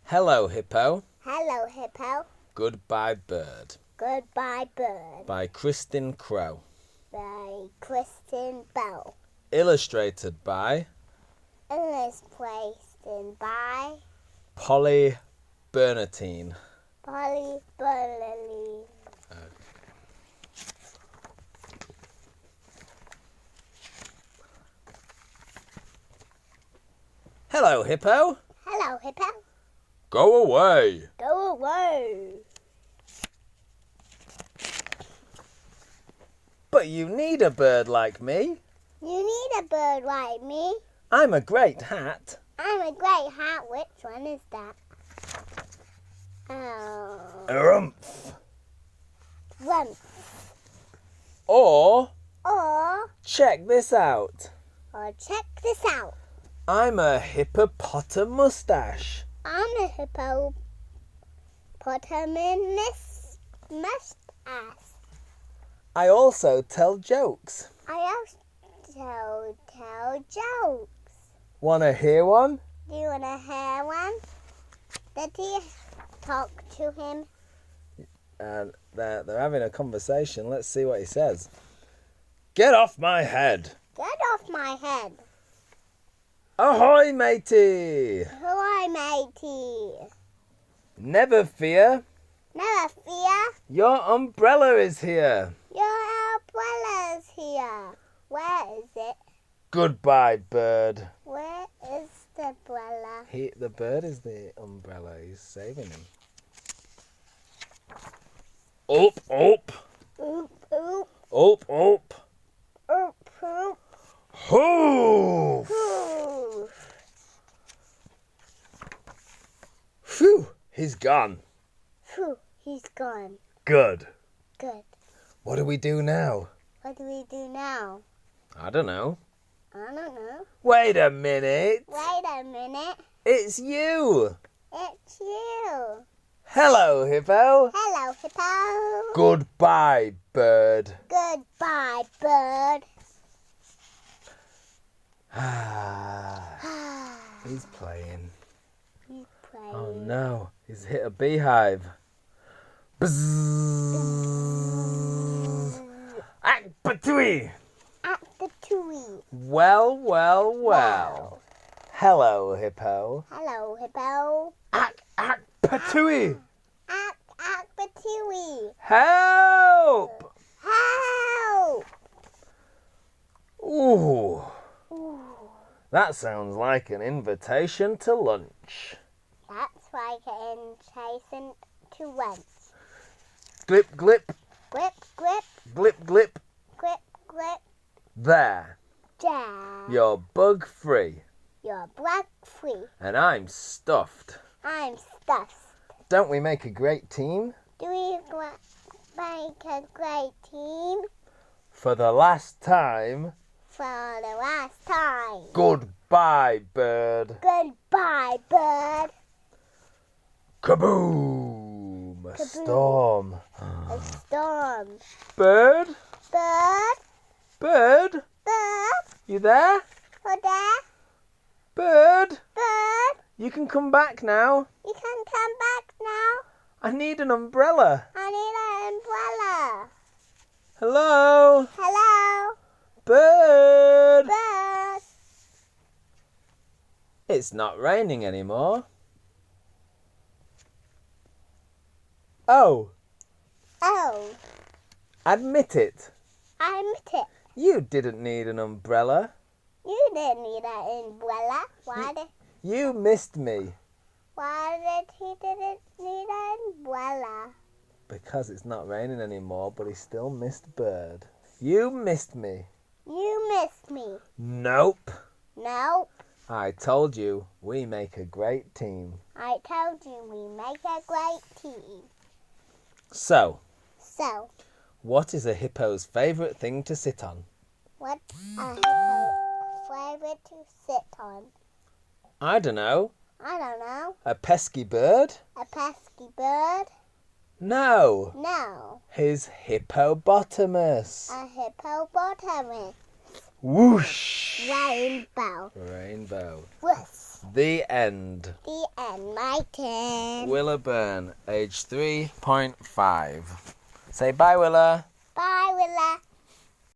Hello, Hippo. Hello, Hippo. Goodbye, Bird. Goodbye, Bird. By Kristyn Crow. By Kristyn Crow. Illustrated by Poly Bernatene. Poly Bernatene. Hello, Hippo. Hello, Hippo. Go away. Go away. But you need a bird like me. You need a bird like me. I'm a great hat. I'm a great hat. Which one is that? Oh. Rumph. Rump. Or Check this out. check this out. I'm a hippopotamustache. I'm a hippopotamus mustache. I also tell jokes. I also tell jokes. Wanna hear one? Do you want to hear one? Did he talk to him? And they're having a conversation. Let's see what he says. Get off my head. Get off my head. Ahoy, matey. Ahoy, matey. Never fear. Never fear. Your umbrella is here. Your umbrella's here. Where is it? Goodbye, bird. Where is the umbrella? The bird is the umbrella. He's saving him. Up, up. Oop, oop. Up, up. Oop, oop. Hoof. Ooh. Phew. He's gone. Phew, he's gone. Good. Good. What do we do now? What do we do now? I don't know. I don't know. Wait a minute. Wait a minute. It's you. It's you. Hello, Hippo. Hello, Hippo. Goodbye, bird. Goodbye, bird. He's playing. He's playing. Oh no, he's hit a beehive. Bzzz. Akpatui. At the tree. Well, well, well. Hello, Hippo. Hello, Hippo. Akpatui. At the tree. Help! Help! Ooh, Ooh, that sounds like an invitation to lunch. that's like an invitation to lunch. Glip, glip, Grip, grip, glip, glip. grip, grip. There, Down. you're bug free, You're black free. and I'm stuffed. I'm stuffed. Don't we make a great team? Do we make a great team? For the last time, For the last time. goodbye, bird. Goodbye, bird. Kaboom! A Kaboom. storm. A storm. Bird? Bird, Bird? bird, You there? over there. Bird? Bird, You can come back now. you can come back now. I need an umbrella. I need an umbrella. Hello? Hello, Bird? bird. It's not raining anymore. Oh, Oh, admit it. I admit it. You didn't need an umbrella. You didn't need an umbrella. You missed me Why did he didn't need an umbrella? because it's not raining anymore, but he still missed Bird. You missed me. You missed me. Nope. No, I told you we make a great team. I told you we make a great team. So, So, what is a hippo's favourite thing to sit on? what's a hippo favorite to sit on? I don't know. I don't know. A pesky bird? A pesky bird? No. No. His hippopotamus. A hippopotamus. Whoosh. Rainbow. Rainbow. Whoosh. The end. The end. My turn. Willa Byrne, age 3.5. Say bye, Willa.